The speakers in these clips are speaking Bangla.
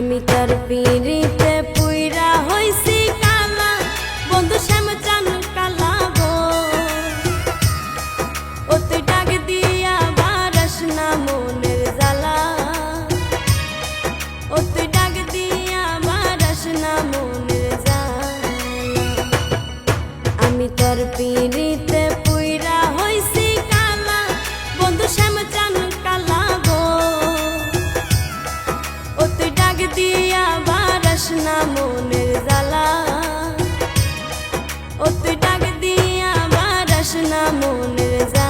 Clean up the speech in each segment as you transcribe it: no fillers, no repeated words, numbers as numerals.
আমি তার পিড়িতে পুইরা হইছি কালা, বন্ধু শ্যাম চান কালা গো। ও তুই ডাক দিয়া বারাস না মনের জ্বালা, ও তুই ডাক দিয়া বারাস না মনের জ্বালা। আমি তার পিড়িতে পুইরা হইছি কালা, বন্ধু শ্যাম চান কালা গো। ও তুই ডাক দিয়া বারাস না মনের জ্বালা, ও তুই ডাক দিয়া বারাস না মনের জ্বালা।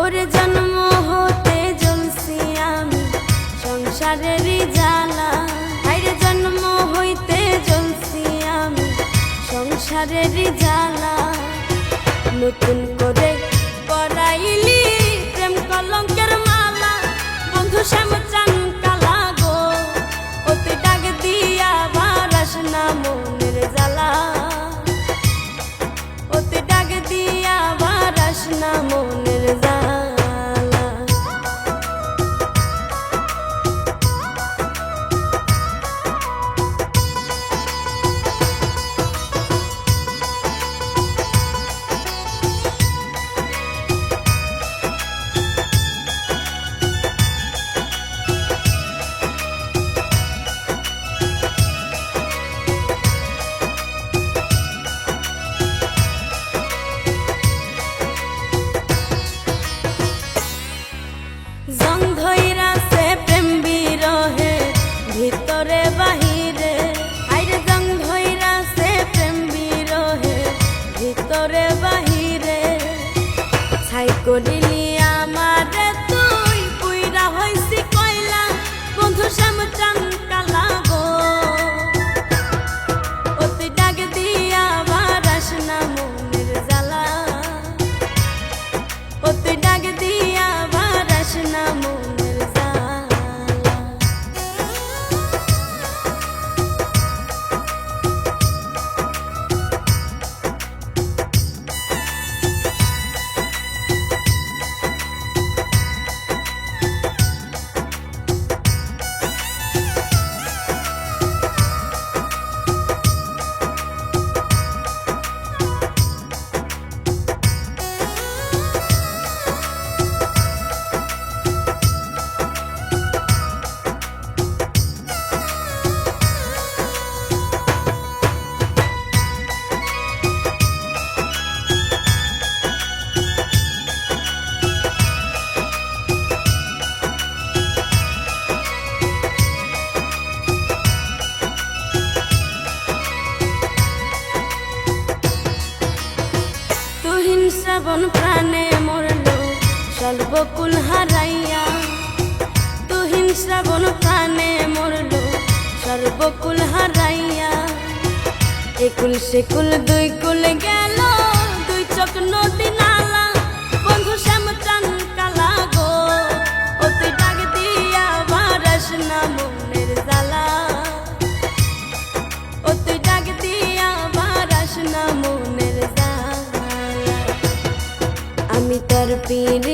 ওরে জন্ম হতে জ্বলছি আমি সংসারেরই জ্বালা, আইরে জন্ম হইতে জ্বলছি আমি সংসারেরই জ্বালা। নতুন করে পরাইলি প্রেম কলঙ্কের মালা, বন্ধু শ্যাম চান কালা গো। ও তুই ডাক দিয়া বারাস না মনের জ্বালা, ও তুই ডাক দিয়া বারাস না মনের জ্বালা। জং ধইরাছে প্রেম বিরহে ভিতরে বাহিরে, আইরে জং ধইরাছে প্রেম বিরহে ভিতরে বাহিরে। ছাই করিলি আমারে তুই পুইরা হইছি কয়লা, বন্ধু শ্যাম চান কালা গো। ও তুই ডাক দিয়া বারাস না মনের জ্বালা, ও তুই ডাক দিয়া বারাস না মনের জ্বালা। তুহিন শ্রাবণ প্রাণে মরলো সর্বকুল হারাইয়া, তুহিন শ্রাবণ প্রাণে মরলো সর্বকুল হারাইয়া। একুল সেকুল দুই কুল গেল, দুই চোখ নদী নালা, বন্ধু শ্যাম চান কালা গো। ও তুই ডাক দিয়া বারাস না মনের জ্বালা, ও তুই ডাক দিয়া বারাস না মনের জ্বালা। আমি তার পিড়ি